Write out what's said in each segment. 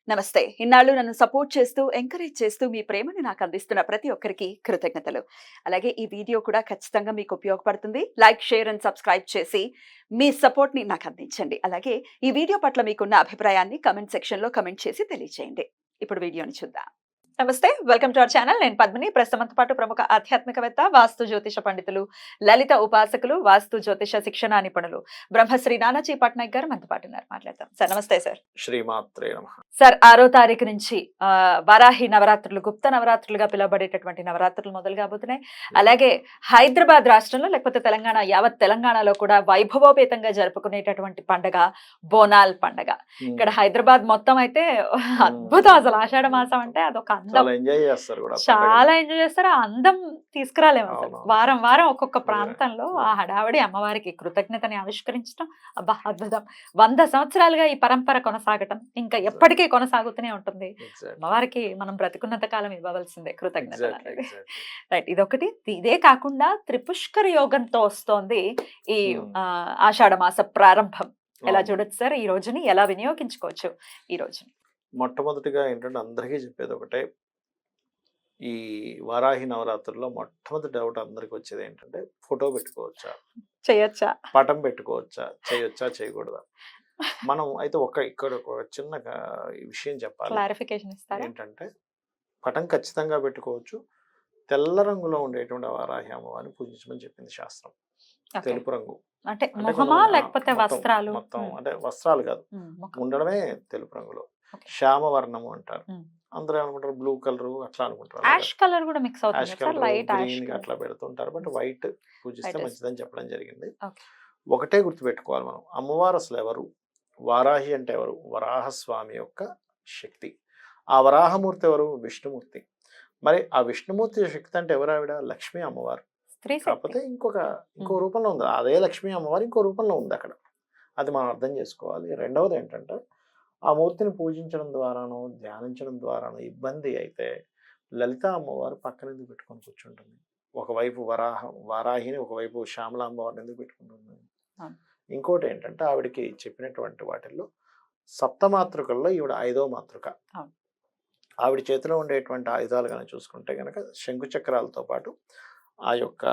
నమస్తే. ఇన్నాళ్ళు నన్ను సపోర్ట్ చేస్తూ, ఎంకరేజ్ చేస్తూ మీ ప్రేమని నాకు అందిస్తున్న ప్రతి ఒక్కరికి కృతజ్ఞతలు. అలాగే ఈ వీడియో కూడా ఖచ్చితంగా మీకు ఉపయోగపడుతుంది. లైక్, షేర్ అండ్ సబ్స్క్రైబ్ చేసి మీ సపోర్ట్‌ని నాకు అందించండి. అలాగే ఈ వీడియో పట్ల మీకున్న అభిప్రాయాన్ని కామెంట్ సెక్షన్‌లో కామెంట్ చేసి తెలియజేయండి. ఇప్పుడు వీడియోని చూద్దాం. నమస్తే. Welcome to our channel. నేను పద్మిని. ప్రస్తుతంతో పాటు ప్రముఖ ఆధ్యాత్మికవేత్త, వాస్తు జ్యోతిష పండితులు, లలిత ఉపాసకులు, వాస్తు జ్యోతిష శిక్షణా నిపుణులు బ్రహ్మశ్రీ నానాజీ పట్నాయక్ గారు మనతో పాటు ఉన్నారు. మాట్లాడతాం. సార్ నమస్తే సార్. శ్రీమాత్రే నమః. సార్ 6వ తారీఖు నుంచి వారాహి నవరాత్రులు, గుప్త నవరాత్రులుగా పిలువబడేటటువంటి నవరాత్రులు మొదలు కాబోతున్నాయి. అలాగే హైదరాబాద్ రాష్ట్రంలో లేకపోతే తెలంగాణ, యావత్ తెలంగాణలో కూడా వైభవోపేతంగా జరుపుకునేటటువంటి పండగ బోనాల్ పండగ. ఇక్కడ హైదరాబాద్ మొత్తం అయితే అద్భుతం. అసలు ఆషాఢ మాసం అంటే అదొక అందం. చాలా ఎంజాయ్ చేస్తారు కూడా చాలా ఎంజాయ్ చేస్తారు. ఆ అందం తీసుకురాలేము అసలు. అవును. వారం వారం ఒక్కొక్క ప్రాంతంలో ఆ హడావడి, అమ్మవారికి కృతజ్ఞతని ఆవిష్కరించడం, అబ్బా అద్భుతం. 100 సంవత్సరాలుగా ఈ పరంపర కొనసాగటం ఇంకా ఎప్పటికీ కొనసాగుతూనే ఉంటుంది. అమ్మవారికి మనం బ్రతికున్నంత కాలం ఇవ్వవలసిందే కృతజ్ఞతలు అనేది. రైట్, ఇదొకటి. ఇదే కాకుండా త్రిపుష్కర యోగంతో వస్తోంది ఈ ఆషాఢ మాస ప్రారంభం. ఎలా చూడొచ్చు సార్ ఈ రోజుని, ఎలా వినియోగించుకోవచ్చు ఈ రోజుని? మొట్టమొదటిగా ఏంటంటే అందరికీ చెప్పేది ఒకటే, ఈ వారాహి నవరాత్రుల్లో మొట్టమొదటి డౌట్ అందరికి వచ్చేది ఏంటంటే, ఫోటో పెట్టుకోవచ్చా, చేయొచ్చా, పటం పెట్టుకోవచ్చా, చేయొచ్చా, చేయకూడదా? మనం అయితే ఇక్కడ ఒక చిన్న విషయం చెప్పాలి. క్లారిఫికేషన్ ఇస్తారా? ఏంటంటే పటం ఖచ్చితంగా పెట్టుకోవచ్చు. తెల్ల రంగులో ఉండేటువంటి వారాహి అమ్మవారిని పూజించమని చెప్పింది శాస్త్రం. తెలుపు రంగు అంటే మొహమా లేకపోతే వస్త్రాలు? మొత్తం అంటే వస్త్రాలు కాదు, ఉండడమే తెలుపు రంగులో. శ్యామవర్ణము అంటారు. అందరూ ఏమనుకుంటారు బ్లూ కలర్ అట్లా అనుకుంటారు. యాష్ కలర్ కూడా మిక్స్ అవుతుంది ash sir, colour, light ash green colour. అట్లా పెడుతుంటారు. బట్ వైట్ పూజిస్తే మంచిదని చెప్పడం జరిగింది. ఓకే. ఒకటే గుర్తుపెట్టుకోవాలి మనం, అమ్మవారు అసలు ఎవరు? వారాహి అంటే ఎవరు? వరాహస్వామి యొక్క శక్తి. ఆ వరాహమూర్తి ఎవరు? విష్ణుమూర్తి. మరి ఆ విష్ణుమూర్తి శక్తి అంటే ఎవరు? ఆవిడ లక్ష్మీ అమ్మవారు. స్త్రీ కాకపోతే ఇంకో రూపంలో ఉంది. అదే లక్ష్మీ అమ్మవారు ఇంకో రూపంలో ఉంది అక్కడ. అది మనం అర్థం చేసుకోవాలి. రెండవది ఏంటంటే, ఆ మూర్తిని పూజించడం ద్వారానో ధ్యానించడం ద్వారానో ఇబ్బంది అయితే లలిత అమ్మవారు పక్కన ఎందుకు పెట్టుకొని కూర్చుంటుంది? ఒకవైపు వారాహిని, ఒకవైపు శ్యామల అమ్మవారిని ఎందుకు పెట్టుకుంటుంది? ఇంకోటి ఏంటంటే, ఆవిడకి చెప్పినటువంటి వాటిల్లో సప్తమాతృకల్లో ఈవిడ 5వ మాతృక. ఆవిడ చేతిలో ఉండేటువంటి ఆయుధాలు కనుక చూసుకుంటే కనుక శంకు చక్రాలతో పాటు ఆ యొక్క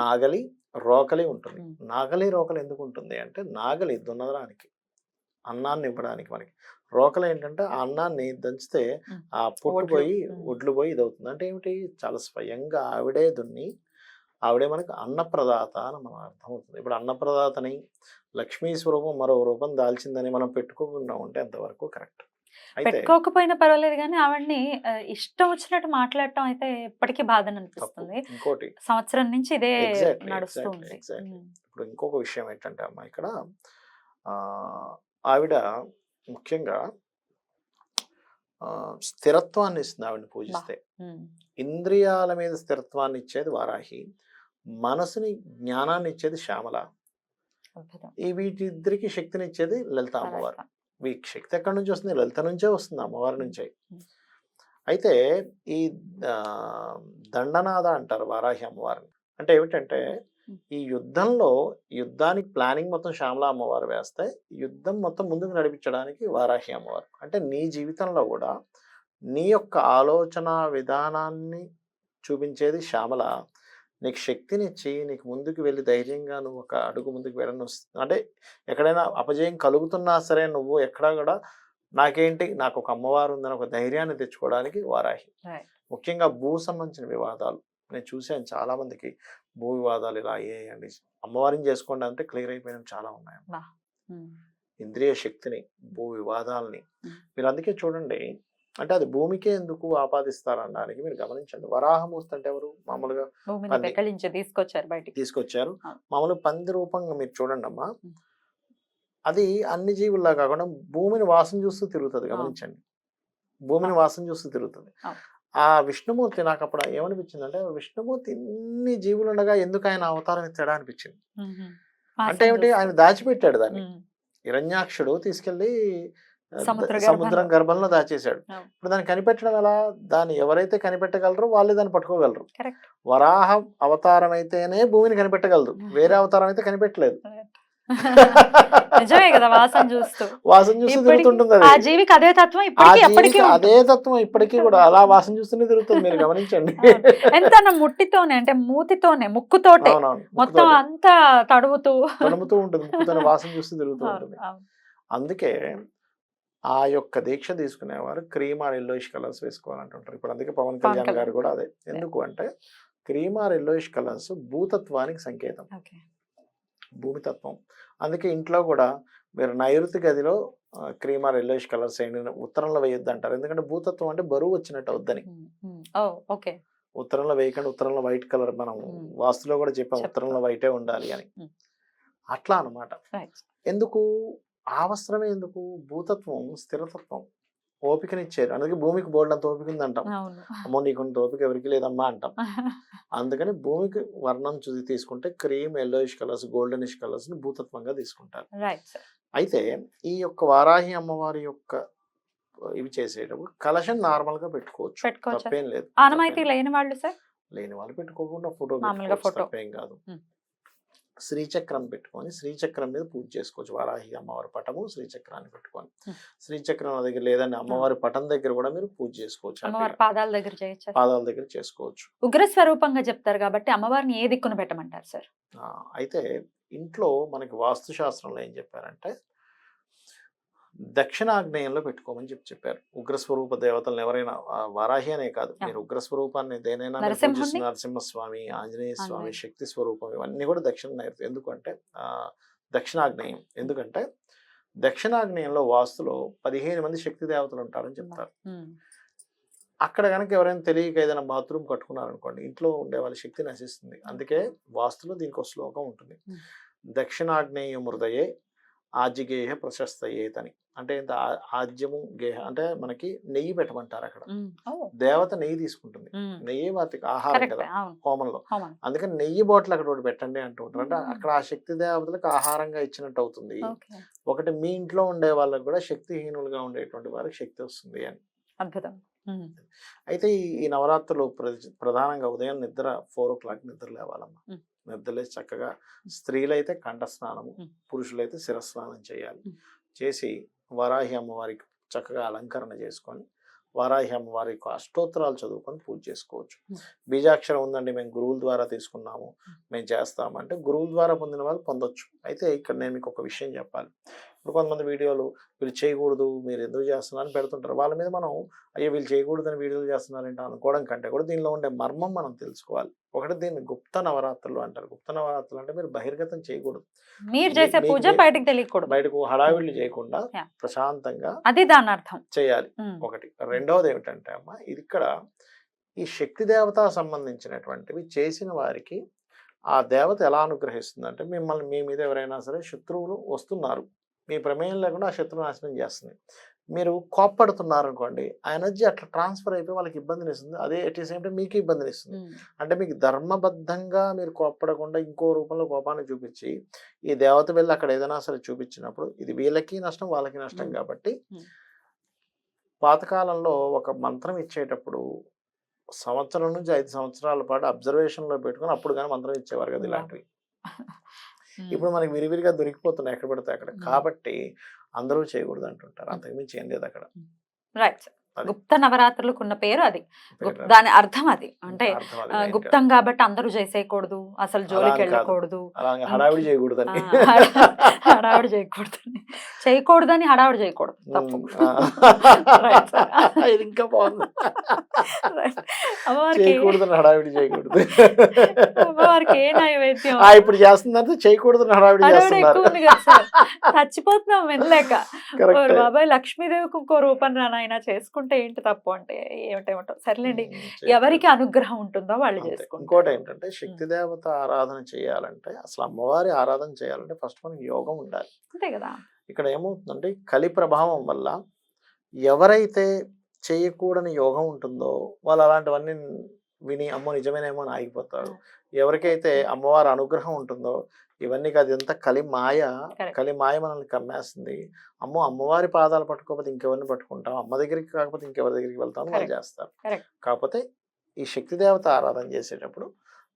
నాగలి, రోకలి ఉంటుంది. నాగలి, రోకలి ఎందుకు ఉంటుంది అంటే, నాగలి దున్నడానికి, అన్నాన్ని ఇవ్వడానికి మనకి. రోకలి ఏంటంటే ఆ అన్నాన్ని దంచితే ఆ పొట్టు పోయి ఒడ్లు పోయి ఇదవుతుంది. అంటే ఏమిటి? చాలా స్వయంగా ఆవిడే దున్ని ఆవిడే మనకు అన్నప్రదాత అని మనం అర్థమవుతుంది. ఇప్పుడు అన్నప్రదాతని, లక్ష్మీ స్వరూపం మరో రూపం దాల్చిందని మనం పెట్టుకోకుండా ఉంటే ఎంతవరకు కరెక్ట్? అయితే పెట్టుకోకపోయినా పర్వాలేదు కానీ ఆవిడ్ని ఇష్టం వచ్చినట్టు మాట్లాడటం అయితే ఎప్పటికీ బాధని అనిపిస్తుంది. ఇంకోటి సంవత్సరం నుంచి ఇదే ఎగ్జాక్ట్లీ నడుస్తుంది. ఇప్పుడు ఇంకొక విషయం ఏంటంటే అమ్మా, ఇక్కడ ఆవిడ ముఖ్యంగా స్థిరత్వాన్ని ఇస్తుంది ఆవిడని పూజిస్తే. ఇంద్రియాల మీద స్థిరత్వాన్ని ఇచ్చేది వారాహి, మనసుని జ్ఞానాన్ని ఇచ్చేది శ్యామల, ఈ వీటిద్దరికి శక్తిని ఇచ్చేది లలిత అమ్మవారు. వీటి శక్తి ఎక్కడి నుంచి వస్తుంది? లలిత నుంచే వస్తుంది, అమ్మవారి నుంచే. అయితే ఈ దండనాథ అంటారు వారాహి అమ్మవారిని. అంటే ఏమిటంటే, ఈ యుద్ధానికి ప్లానింగ్ మొత్తం శ్యామల అమ్మవారు వేస్తే, యుద్ధం మొత్తం ముందుకు నడిపించడానికి వారాహి అమ్మవారు. అంటే నీ జీవితంలో కూడా నీ యొక్క ఆలోచన విధానాన్ని చూపించేది శ్యామల. నీకు శక్తినిచ్చి నీకు ముందుకు వెళ్ళి ధైర్యంగా నువ్వు ఒక అడుగు ముందుకు వెళ్ళని వస్తుంది. అంటే ఎక్కడైనా అపజయం కలుగుతున్నా సరే నువ్వు ఎక్కడా కూడా నాకు ఒక అమ్మవారు ఉందని ఒక ధైర్యాన్ని తెచ్చుకోవడానికి వారాహి. ముఖ్యంగా భూ సంబంధించిన వివాదాలు నేను చూశాను, చాలా మందికి భూ వివాదాలు ఇలా అయ్యాయండి. అమ్మవారిని చేసుకోండి అంటే క్లియర్ అయిపోయినవి చాలా ఉన్నాయి. ఇంద్రియ శక్తిని, భూ వివాదాలని మీరు అందుకే చూడండి, అంటే అది భూమికే ఎందుకు ఆపాదిస్తారనడానికి మీరు గమనించండి. వరాహమూర్తి అంటే ఎవరు? మామూలుగా తీసుకొచ్చారు. మామూలుగా పంది రూపంగా మీరు చూడండి అమ్మా, అది అన్ని జీవుల్లా కాకుండా భూమిని వాసన చూస్తూ తిరుగుతుంది. గమనించండి, భూమిని వాసన చూస్తూ తిరుగుతుంది. ఆ విష్ణుమూర్తి నాకు అప్పుడు ఏమనిపించింది అంటే, విష్ణుమూర్తి ఇన్ని జీవులు ఉండగా ఎందుకు ఆయన అవతారం ఎత్తాడా అనిపించింది. అంటే ఏమిటి? ఆయన దాచిపెట్టాడు దాన్ని. హిరణ్యాక్షుడు తీసుకెళ్లి సముద్రం గర్భంలో దాచేశాడు. ఇప్పుడు దాన్ని కనిపెట్టడం ఎలా? దాన్ని ఎవరైతే కనిపెట్టగలరో వాళ్ళే దాన్ని పట్టుకోగలరు. వరాహ అవతారం అయితేనే భూమిని కనిపెట్టగలరు, వేరే అవతారం అయితే కనిపెట్టలేదు. నిజమే కదా, వాసన చూస్తూ వాసన చూస్తూ ఇప్పటికి తిరుగుతుంటుంది ఆ అది. జీవికి అదే తత్వం ఆ ఇప్పటికీ ఎప్పటికీ జీవికి ఉంటుంది. అదే తత్వం ఇప్పటికీ కూడా అలా వాసన చూస్తూనే తిరుగుతుంది, మీరు గమనించండి. అవును. ఎంత ముట్టితోనే అంటే మూతితోనే ముక్కుతోటే అవునవును, మొత్తం ముక్కుతోటే అంతా తడుముతూ. తడుముతూ ఉంటుంది, ముక్కుతోనే వాసన చూస్తూ తిరుగుతూ అవును, ఉంటుంది. అవును. అందుకే ఆ యొక్క దీక్ష తీసుకునేవారు క్రీమ్ ఆర్ ఎల్లోయిష్ కలర్స్ వేసుకోవాలంటుంటారు. ఇప్పుడు అందుకే పవన్ పవన్ కళ్యాణ్ గారు కళ్యాణ్. కూడా అదే. ఎందుకు అంటే క్రీమ్ ఆర్ ఎల్లోయిష్ కలర్స్ భూతత్వానికి సంకేతం, ఓకే. భూమితత్వం. అందుకే ఇంట్లో కూడా మీరు నైరుతి గదిలో క్రీమ్ ఆర్ ఎల్లోయిష్ కలర్స్ వేయండి, ఉత్తరంలో వేయొద్దు అంటారు. ఎందుకంటే భూతత్వం అంటే బరువు వచ్చినట్టు అవుద్దని. ఓ ఓకే. ఉత్తరంలో వేయకండి, ఉత్తరంలో వైట్ కలర్ మనం వాస్తులో కూడా చెప్పాం, చెప్తాం. ఉత్తరంలో వైటే ఉండాలి అని. అట్లా అన్నమాట. రైట్. ఎందుకు ఆ వస్త్రమే ఎందుకు? భూతత్వం స్థిరతత్వం, ఓపికనిచ్చారు. అందుకే భూమికి బోల్డంత ఓపిక ఉందంటాం. అవును. అమ్మో నీకుంత ఓపిక ఎవరికి లేదమ్మా అంటాం. అందుకని భూమికి వర్ణం చూసి తీసుకుంటే cream, yellowish colours, goldenish colours ని భూతత్వంగా తీసుకుంటారు. Right sir. అయితే ఈ యొక్క వారాహి అమ్మవారి యొక్క ఇవి చేసేటప్పుడు కలశం నార్మల్ గా పెట్టుకోవచ్చు, పెట్టుకోవచ్చా? తప్పేం లేదు. ఆనమైతే లేని వాళ్ళు సార్ లేని వాళ్ళు పెట్టుకోకుండా ఫోటో మామూలుగా పెట్టుకోవచ్చు, ఫోటో. తప్పేం కాదు. శ్రీచక్రం పెట్టుకొని శ్రీచక్రం మీద పూజ చేసుకోవచ్చు. వారాహి అమ్మవారి పటము శ్రీచక్రాన్ని పెట్టుకొని, శ్రీచక్రం దగ్గర లేదని అమ్మవారి పటం దగ్గర కూడా మీరు పూజ చేసుకోవచ్చు, అమ్మవారి పాదాల దగ్గర చేయొచ్చా? పాదాల దగ్గర చేసుకోవచ్చు. ఉగ్ర స్వరూపంగా చెప్తారు కాబట్టి అమ్మవారిని ఏ దిక్కున పెట్టమంటారు సార్? అయితే ఇంట్లో మనకి వాస్తు శాస్త్రంలో ఏం చెప్పారంటే దక్షిణాగ్నేయంలో పెట్టుకోమని చెప్పారు. ఉగ్రస్వరూప దేవతలను ఎవరైనా వారాహి అనే కాదు, మీరు ఉగ్రస్వరూపాన్ని దేనైనా నరసింహస్వామి, ఆంజనేయ స్వామి, శక్తి స్వరూపం ఇవన్నీ కూడా దక్షిణ నైరుతి. ఎందుకంటే దక్షిణాగ్నేయం, ఎందుకంటే దక్షిణాగ్నేయంలో వాస్తులో 15 మంది శక్తి దేవతలు ఉంటారని చెప్తారు. అక్కడ కనుక ఎవరైనా తెలియక ఏదైనా బాత్రూమ్ కట్టుకున్నారనుకోండి, ఇంట్లో ఉండే వాళ్ళ శక్తి నశిస్తుంది. అందుకే వాస్తులో దీనికి ఒక శ్లోకం ఉంటుంది, దక్షిణాగ్నేయ మృదయే ఆజ్యగేహ ప్రశస్తయేతని. అంటే ఇంత ఆజ్యము గేహ అంటే మనకి నెయ్యి పెట్టమంటారు అక్కడ. దేవత నెయ్యి తీసుకుంటుంది, నెయ్యి వాటికి ఆహారం కదా హోమంలో. అందుకని నెయ్యి బాటిల్ అక్కడ ఒకటి పెట్టండి అంటూ ఉంటారు. అంటే అక్కడ ఆ శక్తి దేవతలకు ఆహారంగా ఇచ్చినట్టు అవుతుంది. ఒకటి మీ ఇంట్లో ఉండే వాళ్ళకి కూడా శక్తిహీనులుగా ఉండేటువంటి వారికి శక్తి వస్తుంది అని. అద్భుతం. అయితే ఈ నవరాత్రులు ప్రధానంగా ఉదయం నిద్ర 4 o'clock నిద్ర లేవాలమ్మా. నిద్రలేసి చక్కగా స్త్రీలైతే కంఠస్నానము, పురుషులైతే శిరస్నానం చేయాలి. చేసి వారాహి అమ్మవారికి చక్కగా అలంకరణ చేసుకొని వారాహి అమ్మవారి అష్టోత్తరాలు చదువుకొని పూజ చేసుకోవచ్చు. బీజాక్షరం ఉందండి, మేము గురువుల ద్వారా తీసుకున్నాము, మేము చేస్తాము అంటే గురువుల ద్వారా పొందిన వాళ్ళు పొందొచ్చు. అయితే ఇక్కడ నేను మీకు ఒక విషయం చెప్పాలి. ఇప్పుడు కొంతమంది వీడియోలు వీళ్ళు చేయకూడదు, మీరు ఎందుకు చేస్తున్నారని పెడుతుంటారు. వాళ్ళ మీద మనం అయ్యో వీళ్ళు చేయకూడదని వీడియోలు చేస్తున్నారంటే అనుకోవడం కంటే కూడా దీనిలో ఉండే మర్మం మనం తెలుసుకోవాలి. ఒకటి దీన్ని గుప్త నవరాత్రులు అంటారు. గుప్త నవరాత్రులు అంటే మీరు బహిర్గతం చేయకూడదు, మీరు చేసే పూజ బయటకు తెలియకూడదు, బయటకు హడావిళ్ళు చేయకుండా ప్రశాంతంగా అది దాని అర్థం చేయాలి. ఒకటి. రెండవది ఏమిటంటే అమ్మ, ఇది ఇక్కడ ఈ శక్తి దేవత సంబంధించినటువంటివి చేసిన వారికి ఆ దేవత ఎలా అనుగ్రహిస్తుంది అంటే, మిమ్మల్ని మీ మీద ఎవరైనా సరే శత్రువులు వస్తున్నారు, మీ ప్రమేయం లేకుండా ఆ శత్రువు నాశనం చేస్తుంది. మీరు కోప్పడుతున్నారు అనుకోండి, ఆ ఎనర్జీ అట్లా ట్రాన్స్ఫర్ అయిపోయి వాళ్ళకి ఇబ్బందిని ఇస్తుంది. అదే ఎట్ ది సేమ్ టైం మీకు ఇబ్బందిని ఇస్తుంది. అంటే మీకు ధర్మబద్ధంగా మీరు కోప్పడకుండా ఇంకో రూపంలో కోపాన్ని చూపించి ఈ దేవత వెళ్ళి అక్కడ ఏదైనా సరే చూపించినప్పుడు ఇది వీళ్ళకి నష్టం, వాళ్ళకి నష్టం. కాబట్టి పాతకాలంలో ఒక మంత్రం ఇచ్చేటప్పుడు సంవత్సరం నుంచి 5 సంవత్సరాల పాటు అబ్జర్వేషన్లో పెట్టుకుని అప్పుడు కానీ మంత్రం ఇచ్చేవారు కదా ఇలాంటివి. ఇప్పుడు మనకి విరివిరిగా దొరికిపోతున్నాయి ఎక్కడ పడితే అక్కడ. కాబట్టి అందరూ చేయకూడదు అంటుంటారు, అంతకుమించి ఏం లేదు అక్కడ. రైట్. గుప్త నవరాత్రులకు ఉన్న పేరు అది, దాని అర్థం అది. అంటే గుప్తం కాబట్టి అందరూ చేసేయకూడదు, అసలు జోలికి వెళ్ళకూడదు, హడావిడి చేయకూడదని, హడావిడి చేయకూడదని, చేయకూడదని హడావిడి చేయకూడదు, తప్పు. ఇది ఇంకా బాగుంది, చేయకూడదని హడావిడి చేయకూడదు. అమ్మవారికి ఏ నైవేద్యం ఇప్పుడు చేస్తుందంటే చేయకూడదని హడావిడి చేస్తున్నారు, చచ్చిపోతున్నాం వెళ్ళలేక. బాబాయ్ లక్ష్మీదేవికి ఇంకో రూపం రానైనా చేసుకుంటే ఏంటి తప్పు అంటే ఏమిటేమిటో. సర్లేండి, ఎవరికి అనుగ్రహం ఉంటుందో వాళ్ళు చేసుకుంటారు. ఇంకోటి ఏంటంటే శక్తి దేవత ఆరాధన చేయాలంటే, అసలు అమ్మవారి ఆరాధన చేయాలంటే ఫస్ట్ మనకి యోగం ఉండాలి, అంతే కదా. ఇక్కడ ఏమవుతుందంటే కలి ప్రభావం వల్ల ఎవరైతే చేయకూడని యోగం ఉంటుందో వాళ్ళు అలాంటివన్నీ విని అమ్మో నిజమేనేమో అని ఆగిపోతారు. ఎవరికైతే అమ్మవారి అనుగ్రహం ఉంటుందో ఇవన్నీ కాదు, ఇదంతా కలిమాయ మనల్ని కమ్మేస్తుంది. అమ్మో అమ్మవారి పాదాలు పట్టుకోకపోతే ఇంకెవరిని పట్టుకుంటాం, అమ్మ దగ్గరికి కాకపోతే ఇంకెవరి దగ్గరికి వెళ్తాం వాళ్ళు చేస్తారు. కాకపోతే ఈ శక్తి దేవత ఆరాధన చేసేటప్పుడు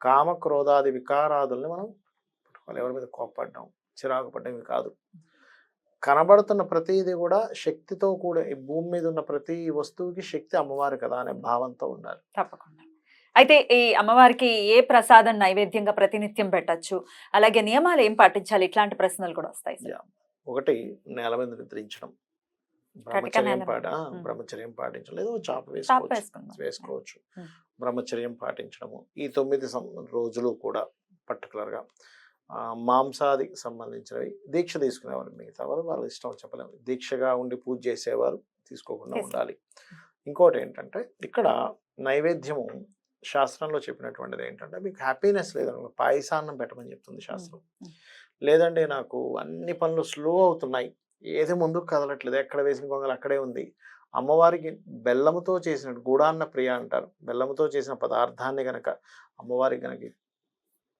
కామ క్రోధాది వికారాదుల్ని మనం పట్టుకోవాలి. ఎవరి మీద కోప్పడ్డాం, చిరాకు పడ్డవి కాదు. కనబడుతున్న ప్రతిదీ కూడా శక్తితో కూడా, ఈ భూమి మీద ఉన్న ప్రతి వస్తువుకి శక్తి అమ్మవారు కదా అనే భావంతో ఉండాలి. తప్పకుండా. అయితే ఈ అమ్మవారికి ఏ ప్రసాదం నైవేద్యంగా ప్రతినిత్యం పెట్టచ్చు, అలాగే నియమాలు ఏం పాటించాలి, ఇట్లాంటి ప్రశ్నలు కూడా వస్తాయి సార్. ఒకటి, నేల మీద నిద్రించడం, బ్రహ్మచర్యం పాటించడం, లేదా చాప వేసుకోవచ్చు. బ్రహ్మచర్యం పాటించడము. ఈ 9 రోజులు కూడా పర్టికులర్గా మాంసాదికి సంబంధించినవి దీక్ష తీసుకునేవారు. మిగతా వాళ్ళ ఇష్టం చెప్పలేము. దీక్షగా ఉండి పూజ చేసేవారు తీసుకోకుండా ఉండాలి. ఇంకోటి ఏంటంటే, ఇక్కడ నైవేద్యము శాస్త్రంలో చెప్పినటువంటిది ఏంటంటే, మీకు హ్యాపీనెస్ లేదనుకో పాయసాన్నం పెట్టమని చెప్తుంది శాస్త్రం. లేదండి నాకు అన్ని పనులు స్లో అవుతున్నాయి, ఏది ముందుకు కదలట్లేదు, ఎక్కడ వేసిన గొంగలు అక్కడే ఉంది, అమ్మవారికి బెల్లముతో చేసిన గూడాన్న ప్రియ అంటారు, బెల్లముతో చేసిన పదార్థాన్ని గనక అమ్మవారికి గనక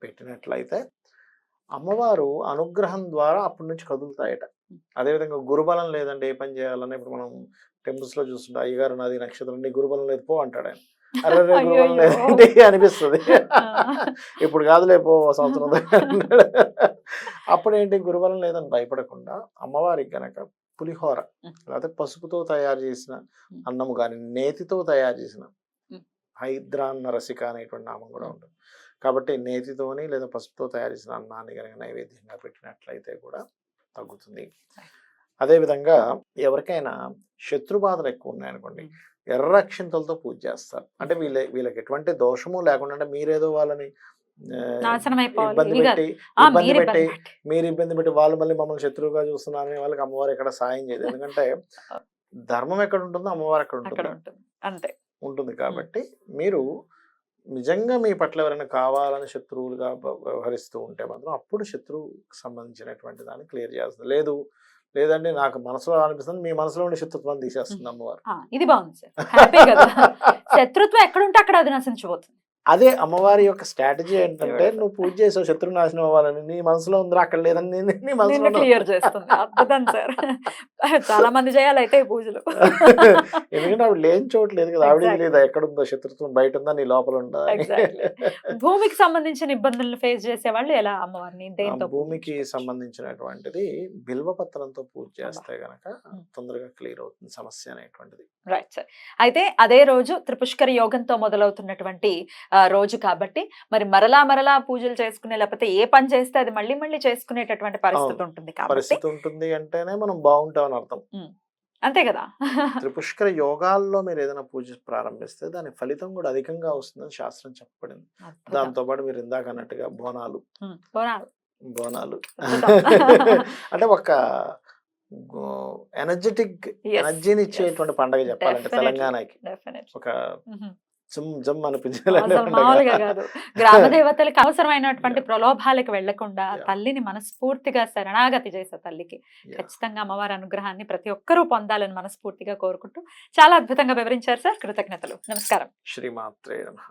పెట్టినట్లయితే అమ్మవారు అనుగ్రహం ద్వారా అప్పటి నుంచి కదులుతాయట. అదేవిధంగా గురుబలం లేదండి ఏ పని చేయాలన్నా, ఇప్పుడు మనం టెంపుల్స్ లో చూస్తుంటే, అయ్యగారు నాది నక్షత్రం, నీ గురుబలం లేదు పో అంటాడు ఆయన. అరే గురుబలం లేదండి అనిపిస్తుంది. ఇప్పుడు కాదులే పో సంవత్సరం అంటాడు. అప్పుడేంటి, గురుబలం లేదని భయపడకుండా అమ్మవారికి గనక పులిహోర, లేకపోతే పసుపుతో తయారు చేసిన అన్నము కానీ, నేతితో తయారు చేసిన, హైద్రాన్న రసిక అనేటువంటి నామం కూడా ఉంటుంది కాబట్టి, నేతితోని లేదా పసుపుతో తయారు చేసిన అన్నాన్ని కనుక నైవేద్యంగా పెట్టినట్లయితే కూడా తగ్గుతుంది. అదేవిధంగా ఎవరికైనా శత్రుబాధలు ఎక్కువ ఉన్నాయనుకోండి, ఎర్ర అక్షింతలతో పూజ చేస్తారు. అంటే వీళ్ళకి ఎటువంటి దోషము లేకుండా, అంటే మీరేదో వాళ్ళని మీరు ఇబ్బంది పెట్టి వాళ్ళు మళ్ళీ మమ్మల్ని శత్రువుగా చూస్తున్నారని వాళ్ళకి అమ్మవారు ఎక్కడ సాయం చేయదు. ఎందుకంటే ధర్మం ఎక్కడ ఉంటుందో అమ్మవారు అక్కడ ఉంటుంది ఉంటుంది కాబట్టి, మీరు నిజంగా మీ పట్ల ఎవరైనా కావాలని శత్రువులుగా వ్యవహరిస్తూ ఉంటే మాత్రం అప్పుడు శత్రువుకి సంబంధించినటువంటి దాన్ని క్లియర్ చేస్తుంది. లేదండి నాకు మనసులో అనిపిస్తుంది, మీ మనసులో ఉండే శత్రుత్వాన్ని తీసేస్తుంది అమ్మవారు. ఇది బాగుంది సార్. శత్రుత్వం ఎక్కడ ఉంటే అక్కడ అది నశించిపోతుంది. అదే అమ్మవారి యొక్క స్ట్రాటజీ ఏంటంటే, నువ్వు పూజ చేసావు శత్రు నాశనం అవ్వాలని, నీ మనసులో ఉందిరా అక్కడ లేదని నీ మనసులో క్లియర్ చేస్తుంది. అద్భుతం సార్. చాలా మంది చేయాలి అయితే ఈ పూజలు. ఎందుకంటే ఆవిడ లేని చోటు లేదు కదా, ఆవిడ లేదా ఎక్కడ ఉందో శత్రుత్వం, బయట ఉందా నీ లోపల ఉందా. భూమికి సంబంధించిన ఇబ్బందులను ఫేస్ చేసే వాళ్ళు ఎలా అమ్మవారిని దేంతో? భూమికి సంబంధించినటువంటిది బిల్వపత్రంతో పూజ చేస్తే గనక తొందరగా క్లియర్ అవుతుంది సమస్య అనేటువంటిది. Right sir. అయితే అదే రోజు త్రిపుష్కర యోగంతో మొదలవుతున్నటువంటి రోజు కాబట్టి, మరి మరలా పూజలు చేసుకునే, లేకపోతే ఏ పని చేస్తే అది మళ్ళీ చేసుకునేటటువంటి పరిస్థితి ఉంటుంది కాబట్టి, పరిస్థితి ఉంటుంది అంటేనే మనం బాగుంటాం అని అర్థం. అంతే కదా. త్రిపుష్కర యోగాల్లో మీరు ఏదైనా పూజ ప్రారంభిస్తే దాని ఫలితం కూడా అధికంగా వస్తుందని శాస్త్రం చెప్పబడింది. దాంతో పాటు మీరు ఇందాక అన్నట్టుగా బోనాలు అంటే ఒక ఎనర్జీని ఇచ్చేటువంటి పండుగ చెప్పాలంటే తెలంగాణకి ఒక జమ్ అనిపించాలి. మామూలుగా కాదు, గ్రామ దేవతలకు అవసరమైనటువంటి ప్రలోభాలకు వెళ్లకుండా తల్లిని మనస్ఫూర్తిగా శరణాగతి చేసే తల్లికి ఖచ్చితంగా అమ్మవారి అనుగ్రహాన్ని ప్రతి ఒక్కరూ పొందాలని మనస్ఫూర్తిగా కోరుకుంటూ చాలా అద్భుతంగా వివరించారు సార్. కృతజ్ఞతలు. నమస్కారం. శ్రీమాత్రే నమః.